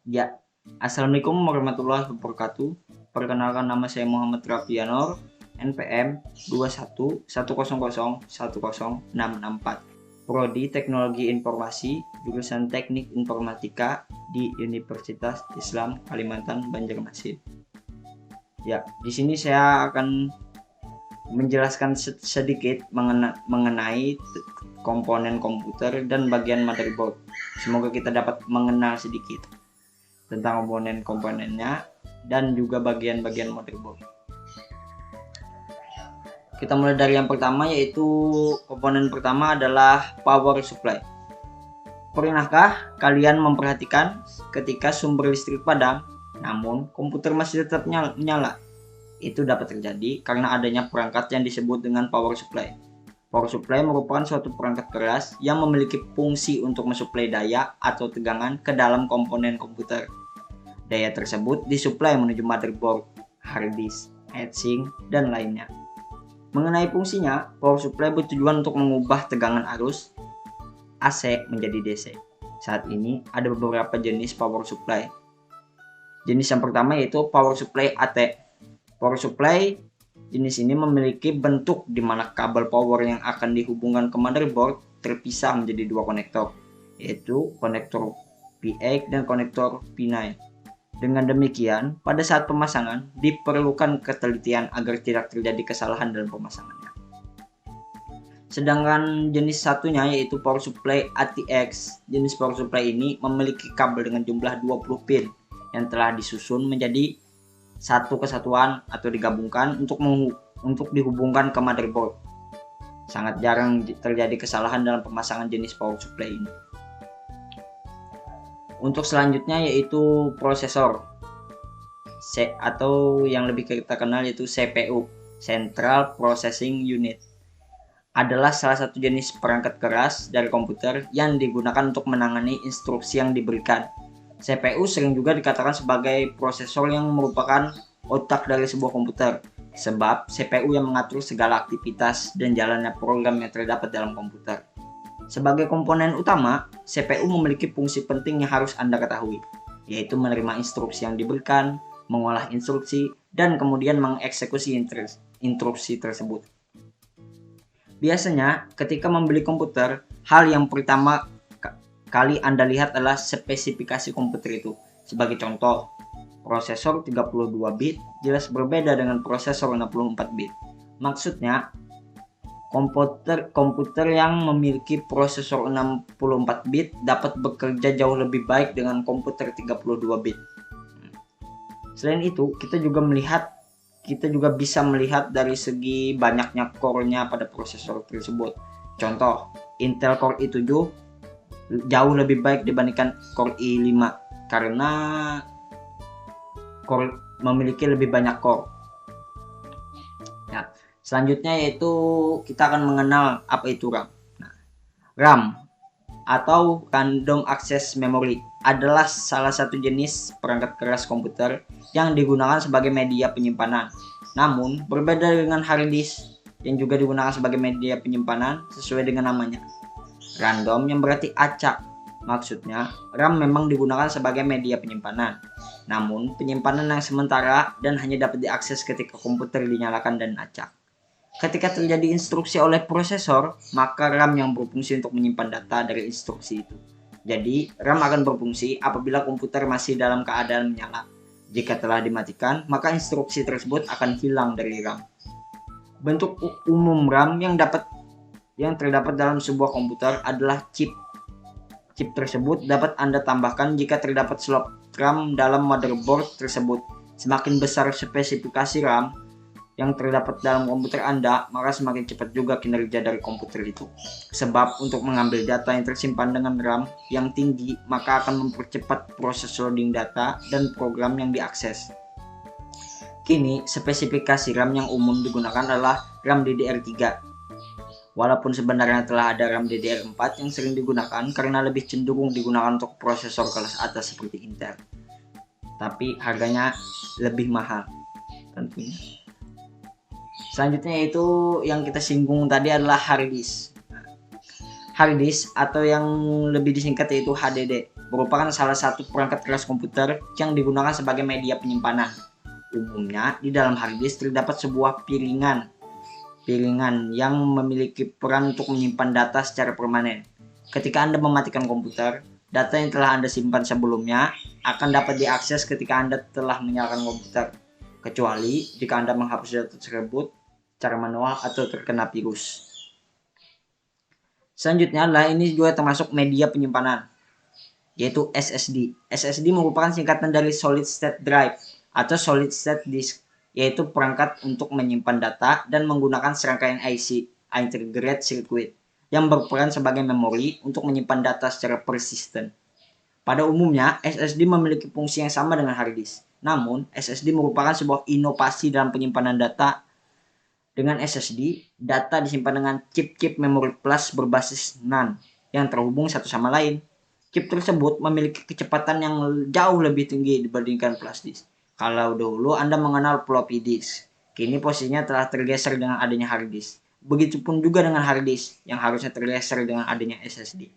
Ya, Assalamualaikum warahmatullahi wabarakatuh. Perkenalkan, nama saya Muhammad Rafianor, NPM 2110010664, Prodi Teknologi Informasi, jurusan Teknik Informatika di Universitas Islam Kalimantan Banjarmasin. Ya, di sini saya akan menjelaskan sedikit mengenai komponen komputer dan bagian motherboard. Semoga kita dapat mengenal sedikit tentang komponen-komponennya dan juga bagian-bagian motherboard. Kita mulai dari yang pertama, yaitu komponen pertama adalah power supply. Pernahkah kalian memperhatikan ketika sumber listrik padam namun komputer masih tetap menyala? Itu dapat terjadi karena adanya perangkat yang disebut dengan power supply. Power supply merupakan suatu perangkat keras yang memiliki fungsi untuk mensuplai daya atau tegangan ke dalam komponen komputer. Daya tersebut disuplai menuju motherboard, hard disk, heatsink, dan lainnya. Mengenai fungsinya, power supply bertujuan untuk mengubah tegangan arus AC menjadi DC. Saat ini ada beberapa jenis power supply. Jenis yang pertama yaitu power supply AT. Power supply jenis ini memiliki bentuk di mana kabel power yang akan dihubungkan ke motherboard terpisah menjadi dua konektor, yaitu konektor P8 dan konektor P9. Dengan demikian, pada saat pemasangan diperlukan ketelitian agar tidak terjadi kesalahan dalam pemasangannya. Sedangkan jenis satunya yaitu power supply ATX. Jenis power supply ini memiliki kabel dengan jumlah 20 pin yang telah disusun menjadi satu kesatuan atau digabungkan untuk dihubungkan ke motherboard. Sangat jarang terjadi kesalahan dalam pemasangan jenis power supply ini. Untuk selanjutnya yaitu prosesor, atau yang lebih kita kenal yaitu CPU, Central Processing Unit, adalah salah satu jenis perangkat keras dari komputer yang digunakan untuk menangani instruksi yang diberikan. CPU sering juga dikatakan sebagai prosesor yang merupakan otak dari sebuah komputer, sebab CPU yang mengatur segala aktivitas dan jalannya program yang terdapat dalam komputer. Sebagai komponen utama, CPU memiliki fungsi penting yang harus Anda ketahui, yaitu menerima instruksi yang diberikan, mengolah instruksi, dan kemudian mengeksekusi instruksi tersebut. Biasanya, ketika membeli komputer, hal yang pertama kali Anda lihat adalah spesifikasi komputer itu. Sebagai contoh, prosesor 32 bit jelas berbeda dengan prosesor 64 bit. Maksudnya, komputer yang memiliki prosesor 64 bit dapat bekerja jauh lebih baik dengan komputer 32 bit. Selain itu, kita juga bisa melihat dari segi banyaknya core-nya pada prosesor tersebut. Contoh, Intel Core i7 jauh lebih baik dibandingkan Core i5 karena core memiliki lebih banyak core. Ya, selanjutnya yaitu kita akan mengenal apa itu RAM. RAM atau Random Access Memory adalah salah satu jenis perangkat keras komputer yang digunakan sebagai media penyimpanan. Namun berbeda dengan hard disk yang juga digunakan sebagai media penyimpanan sesuai dengan namanya. Random yang berarti acak. Maksudnya, RAM memang digunakan sebagai media penyimpanan. Namun, penyimpanan yang sementara dan hanya dapat diakses ketika komputer dinyalakan dan acak. Ketika terjadi instruksi oleh prosesor, maka RAM yang berfungsi untuk menyimpan data dari instruksi itu. Jadi, RAM akan berfungsi apabila komputer masih dalam keadaan menyala. Jika telah dimatikan, maka instruksi tersebut akan hilang dari RAM. Bentuk umum RAM yang terdapat dalam sebuah komputer adalah chip. Chip tersebut dapat Anda tambahkan jika terdapat slot RAM dalam motherboard tersebut. Semakin besar spesifikasi RAM yang terdapat dalam komputer Anda, maka semakin cepat juga kinerja dari komputer itu. Sebab untuk mengambil data yang tersimpan dengan RAM yang tinggi, maka akan mempercepat proses loading data dan program yang diakses. Kini, spesifikasi RAM yang umum digunakan adalah RAM DDR3. Walaupun sebenarnya telah ada RAM DDR4 yang sering digunakan karena lebih cenderung digunakan untuk prosesor kelas atas seperti Intel. Tapi harganya lebih mahal tentunya. Selanjutnya yaitu yang kita singgung tadi adalah hard disk. Hard disk atau yang lebih disingkat yaitu HDD merupakan salah satu perangkat keras komputer yang digunakan sebagai media penyimpanan. Umumnya, di dalam hard disk terdapat sebuah piringan yang memiliki peran untuk menyimpan data secara permanen. Ketika Anda mematikan komputer, data yang telah Anda simpan sebelumnya akan dapat diakses ketika Anda telah menyalakan komputer, kecuali jika Anda menghapus data tersebut secara manual atau terkena virus. Selanjutnya adalah ini juga termasuk media penyimpanan, yaitu SSD. SSD merupakan singkatan dari Solid State Drive atau Solid State Disk, yaitu perangkat untuk menyimpan data dan menggunakan serangkaian IC, Integrated Circuit, yang berperan sebagai memori untuk menyimpan data secara persisten. Pada umumnya, SSD memiliki fungsi yang sama dengan hard disk. Namun, SSD merupakan sebuah inovasi dalam penyimpanan data. Dengan SSD, data disimpan dengan chip-chip memori flash berbasis NAND yang terhubung satu sama lain. Chip tersebut memiliki kecepatan yang jauh lebih tinggi dibandingkan flash disk. Kalau dahulu Anda mengenal floppy disk, kini posisinya telah tergeser dengan adanya hard disk. Begitupun juga dengan hard disk yang harusnya tergeser dengan adanya SSD.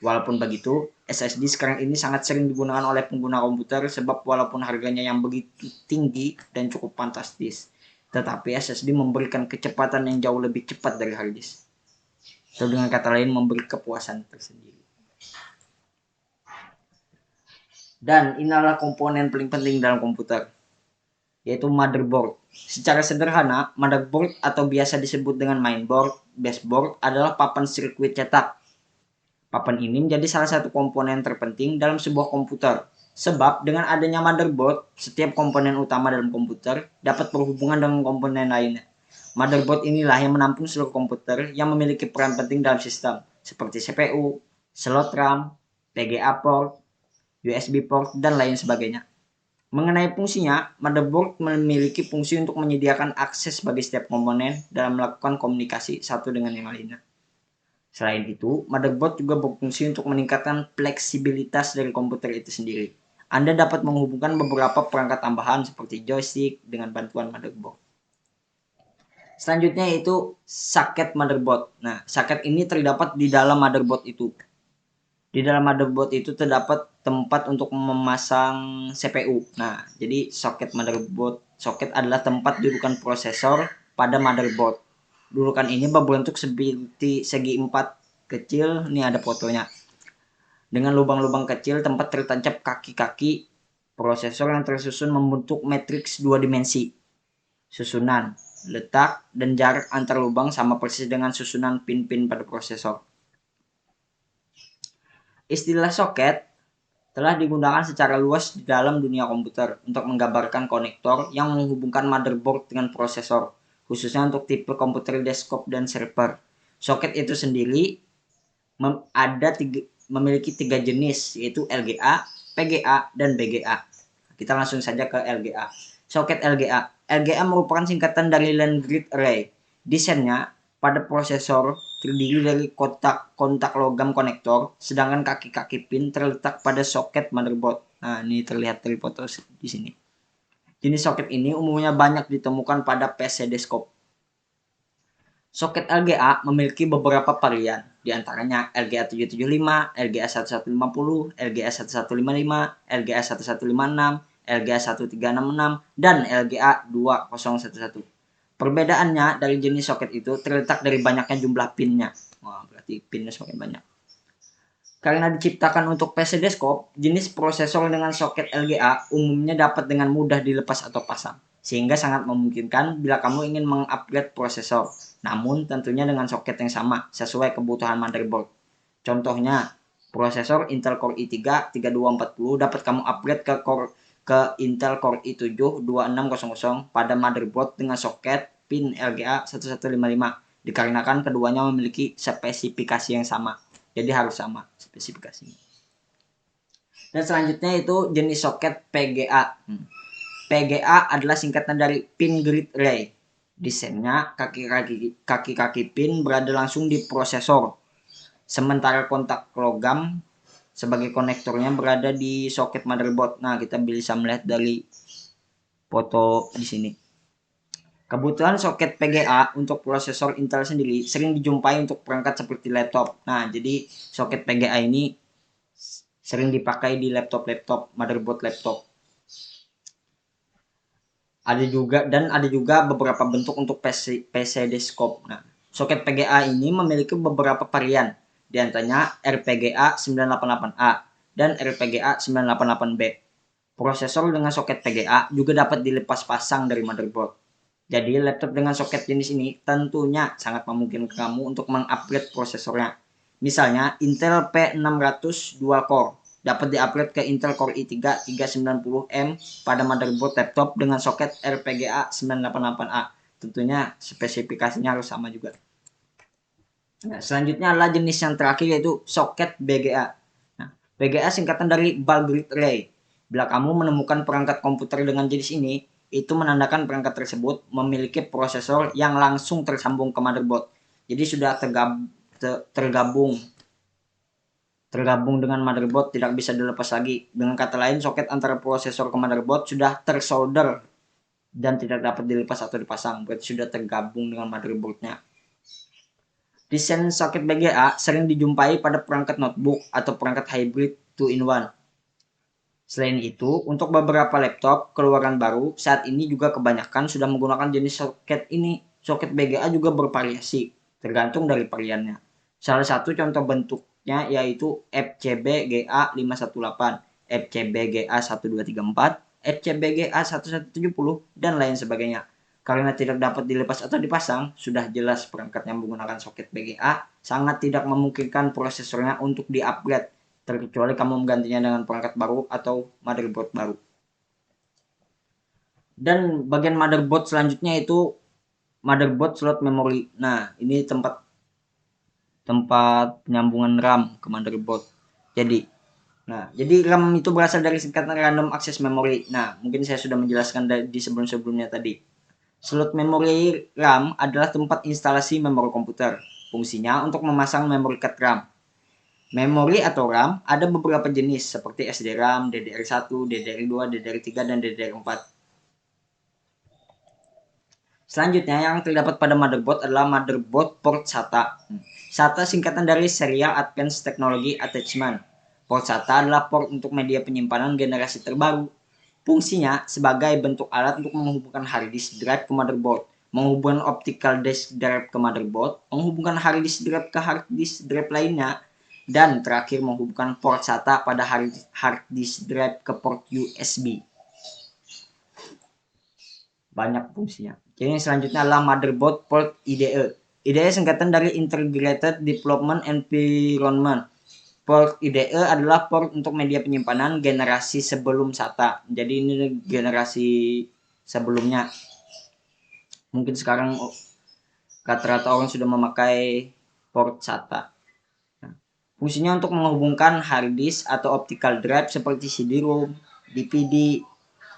Walaupun begitu, SSD sekarang ini sangat sering digunakan oleh pengguna komputer sebab walaupun harganya yang begitu tinggi dan cukup fantastis, tetapi SSD memberikan kecepatan yang jauh lebih cepat dari hard disk. Atau dengan kata lain, memberi kepuasan tersendiri. Dan inilah komponen paling penting dalam komputer, yaitu motherboard. Secara sederhana, motherboard atau biasa disebut dengan mainboard, baseboard adalah papan sirkuit cetak. Papan ini menjadi salah satu komponen terpenting dalam sebuah komputer. Sebab dengan adanya motherboard, setiap komponen utama dalam komputer dapat berhubungan dengan komponen lainnya. Motherboard inilah yang menampung seluruh komputer yang memiliki peran penting dalam sistem, seperti CPU, slot RAM, VGA port, USB port, dan lain sebagainya. Mengenai fungsinya, motherboard memiliki fungsi untuk menyediakan akses bagi setiap komponen dalam melakukan komunikasi satu dengan yang lainnya. Selain itu, motherboard juga berfungsi untuk meningkatkan fleksibilitas dari komputer itu sendiri. Anda dapat menghubungkan beberapa perangkat tambahan seperti joystick dengan bantuan motherboard. Selanjutnya yaitu soket motherboard. Nah, soket ini terdapat di dalam motherboard itu. Di dalam motherboard itu terdapat tempat untuk memasang CPU. Nah, jadi soket motherboard, soket adalah tempat dudukan prosesor pada motherboard. Dudukan ini berbentuk seperti segi empat kecil. Ini ada fotonya. Dengan lubang-lubang kecil tempat tertancap kaki-kaki prosesor yang tersusun membentuk matriks dua dimensi. Susunan, letak, dan jarak antar lubang sama persis dengan susunan pin-pin pada prosesor. Istilah soket telah digunakan secara luas di dalam dunia komputer untuk menggambarkan konektor yang menghubungkan motherboard dengan prosesor, khususnya untuk tipe komputer desktop dan server. Soket itu sendiri memiliki tiga jenis, yaitu LGA, PGA, dan BGA. Kita langsung saja ke LGA. Soket LGA. LGA merupakan singkatan dari Land Grid Array. Desainnya pada prosesor terdiri dari kontak logam konektor, sedangkan kaki-kaki pin terletak pada soket motherboard. Nah, ini terlihat dari foto di sini. Jenis soket ini umumnya banyak ditemukan pada PC desktop. Soket LGA memiliki beberapa varian, di antaranya LGA 775, LGA 1150, LGA 1155, LGA 1156, LGA 1366, dan LGA 2011. Perbedaannya dari jenis soket itu terletak dari banyaknya jumlah pinnya. Wah, berarti pinnya semakin banyak. Karena diciptakan untuk PC desktop, jenis prosesor dengan soket LGA umumnya dapat dengan mudah dilepas atau pasang, sehingga sangat memungkinkan bila kamu ingin mengupgrade prosesor, namun tentunya dengan soket yang sama sesuai kebutuhan motherboard. Contohnya, prosesor Intel Core i3 3240 dapat kamu upgrade ke Intel Core i7 2600 pada motherboard dengan soket pin LGA 1155 dikarenakan keduanya memiliki spesifikasi yang sama. Jadi harus sama spesifikasinya. Dan selanjutnya itu jenis soket PGA. PGA adalah singkatan dari Pin Grid Array. Desainnya kaki-kaki pin berada langsung di prosesor. Sementara kontak logam sebagai konektornya berada di soket motherboard. Nah, kita bisa melihat dari foto di sini. Kebutuhan soket PGA untuk prosesor Intel sendiri sering dijumpai untuk perangkat seperti laptop. Nah, jadi soket PGA ini sering dipakai di laptop, motherboard laptop. Ada juga beberapa bentuk untuk PC desktop. Nah, soket PGA ini memiliki beberapa varian, di antaranya RPGA 988A dan RPGA 988B. Prosesor dengan soket PGA juga dapat dilepas pasang dari motherboard. Jadi laptop dengan soket jenis ini tentunya sangat memungkinkan kamu untuk mengupgrade prosesornya. Misalnya Intel P600 dual core dapat di-upgrade ke Intel Core i3 3990M pada motherboard laptop dengan soket RPGA 988A. Tentunya spesifikasinya harus sama juga. Nah, selanjutnya adalah jenis yang terakhir yaitu soket BGA. Nah, BGA singkatan dari Bulk Grid Array. Bila kamu menemukan perangkat komputer dengan jenis ini, itu menandakan perangkat tersebut memiliki prosesor yang langsung tersambung ke motherboard. Jadi sudah tergabung dengan motherboard, tidak bisa dilepas lagi. Dengan kata lain, soket antara prosesor ke motherboard sudah tersolder dan tidak dapat dilepas atau dipasang, berarti sudah tergabung dengan motherboardnya. Desain soket BGA sering dijumpai pada perangkat notebook atau perangkat hybrid 2-in-1. Selain itu, untuk beberapa laptop keluaran baru, saat ini juga kebanyakan sudah menggunakan jenis soket ini. Soket BGA juga bervariasi, tergantung dari variannya. Salah satu contoh bentuknya yaitu FCB-GA 518, FCB-GA 1234, FCB-GA 1170, dan lain sebagainya. Karena tidak dapat dilepas atau dipasang, sudah jelas perangkat yang menggunakan soket BGA sangat tidak memungkinkan prosesornya untuk di-upgrade, terkecuali kamu menggantinya dengan perangkat baru atau motherboard baru. Dan bagian motherboard selanjutnya itu motherboard slot memori. Nah, ini tempat penyambungan RAM ke motherboard. Jadi RAM itu berasal dari singkatan random access memory. Nah, mungkin saya sudah menjelaskan di sebelum-sebelumnya tadi. Slot memori RAM adalah tempat instalasi memori komputer. Fungsinya untuk memasang memory card RAM. Memori atau RAM ada beberapa jenis seperti SDRAM, DDR1, DDR2, DDR3, dan DDR4. Selanjutnya yang terdapat pada motherboard adalah motherboard port SATA. SATA singkatan dari Serial Advanced Technology Attachment. Port SATA adalah port untuk media penyimpanan generasi terbaru. Fungsinya sebagai bentuk alat untuk menghubungkan hard disk drive ke motherboard, menghubungkan optical disk drive ke motherboard, menghubungkan hard disk drive ke hard disk drive lainnya, dan terakhir menghubungkan port SATA pada hard disk drive ke port USB. Banyak fungsinya. Jadi yang selanjutnya adalah motherboard port IDE. IDE singkatan dari Integrated Development Environment. Port IDE adalah port untuk media penyimpanan generasi sebelum SATA. Jadi ini generasi sebelumnya. Mungkin sekarang rata-rata orang sudah memakai port SATA. Fungsinya untuk menghubungkan hard disk atau optical drive seperti CD-ROM, DVD,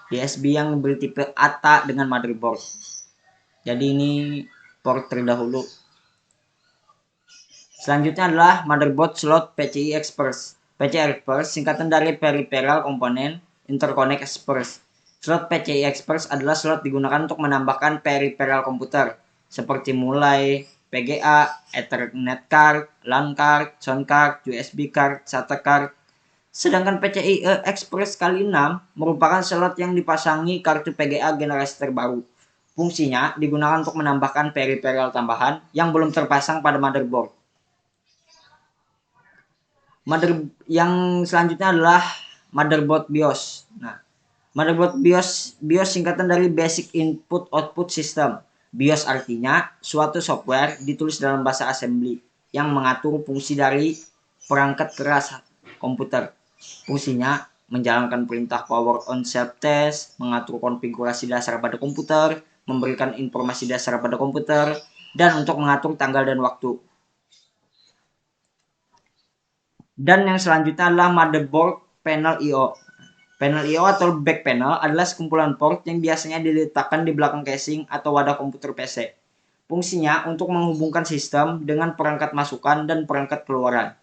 USB yang bertipe ATA dengan motherboard. Jadi ini port terdahulu. Selanjutnya adalah motherboard slot PCI Express. PCI Express singkatan dari Peripheral Component Interconnect Express. Slot PCI Express adalah slot digunakan untuk menambahkan peripheral komputer seperti mulai PGA, Ethernet card, LAN card, sound card, USB card, SATA card. Sedangkan PCI Express kali 6 merupakan slot yang dipasangi kartu PGA generasi terbaru. Fungsinya digunakan untuk menambahkan peripheral tambahan yang belum terpasang pada motherboard. Yang selanjutnya adalah motherboard BIOS. Nah, motherboard BIOS singkatan dari Basic Input Output System. BIOS artinya suatu software ditulis dalam bahasa assembly yang mengatur fungsi dari perangkat keras komputer. Fungsinya menjalankan perintah power on self test, mengatur konfigurasi dasar pada komputer, memberikan informasi dasar pada komputer, dan untuk mengatur tanggal dan waktu. Dan yang selanjutnya adalah motherboard panel I/O. Panel I/O atau back panel adalah sekumpulan port yang biasanya diletakkan di belakang casing atau wadah komputer PC. Fungsinya untuk menghubungkan sistem dengan perangkat masukan dan perangkat keluaran.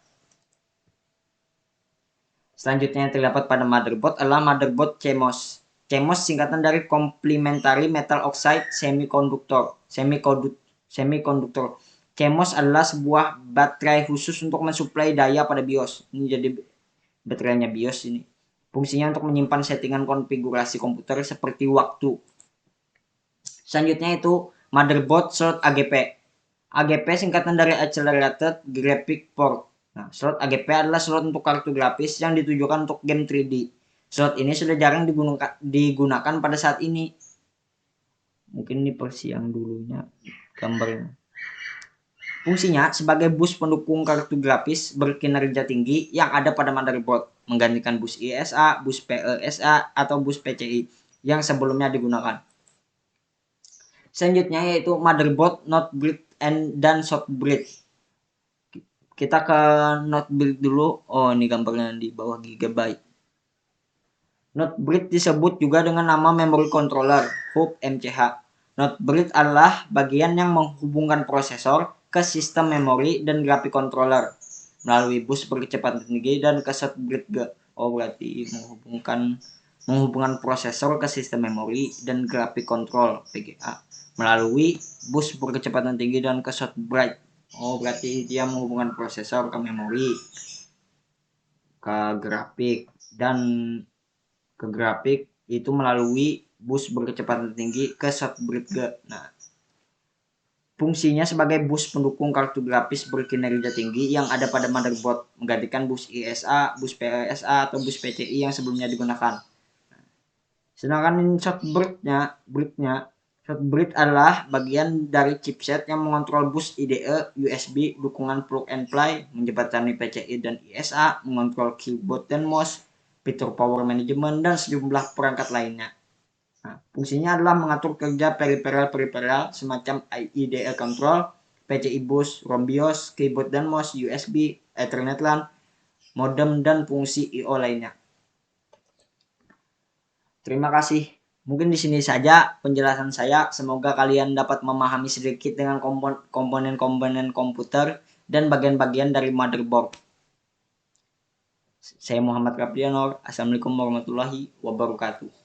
Selanjutnya yang terdapat pada motherboard adalah motherboard CMOS. CMOS singkatan dari Complementary Metal Oxide Semiconductor. CMOS adalah sebuah baterai khusus untuk mensuplai daya pada BIOS. Ini jadi baterainya BIOS ini. Fungsinya untuk menyimpan settingan konfigurasi komputer seperti waktu. Selanjutnya itu motherboard slot AGP. AGP singkatan dari Accelerated Graphic Port. Nah, slot AGP adalah slot untuk kartu grafis yang ditujukan untuk game 3D. Slot ini sudah jarang digunakan pada saat ini. Mungkin ini versi yang dulunya gambarnya. Fungsinya sebagai bus pendukung kartu grafis berkinerja tinggi yang ada pada motherboard, menggantikan bus ISA, bus PESA, atau bus PCI yang sebelumnya digunakan. Selanjutnya yaitu motherboard, not bridge, dan short bridge. Kita ke not bridge dulu. Oh, ini gambarnya di bawah Gigabyte. Not bridge disebut juga dengan nama memory controller, hub MCH. Not bridge adalah bagian yang menghubungkan prosesor ke sistem memori dan grafik controller melalui bus berkecepatan tinggi dan ke short bridge. Oh, berarti menghubungkan prosesor ke sistem memori dan grafik control VGA melalui bus berkecepatan tinggi dan ke short bridge. Oh, berarti dia menghubungkan prosesor ke memori, ke grafik, dan ke grafik itu melalui bus berkecepatan tinggi ke short bridge. Nah, fungsinya sebagai bus pendukung kartu grafis berkinerja tinggi yang ada pada motherboard, menggantikan bus ISA, bus PESA, atau bus PCI yang sebelumnya digunakan. Sedangkan short bridge adalah bagian dari chipset yang mengontrol bus IDE, USB, dukungan plug and play, menjembatani PCI dan ISA, mengontrol keyboard dan mouse, fitur power management, dan sejumlah perangkat lainnya. Nah, fungsinya adalah mengatur kerja peripheral semacam IDE control, PCI bus, ROM BIOS, keyboard dan mouse, USB, Ethernet LAN, modem, dan fungsi I/O lainnya. Terima kasih. Mungkin di sini saja penjelasan saya. Semoga kalian dapat memahami sedikit dengan komponen-komponen komputer dan bagian-bagian dari motherboard. Saya Muhammad Raprianor. Assalamualaikum warahmatullahi wabarakatuh.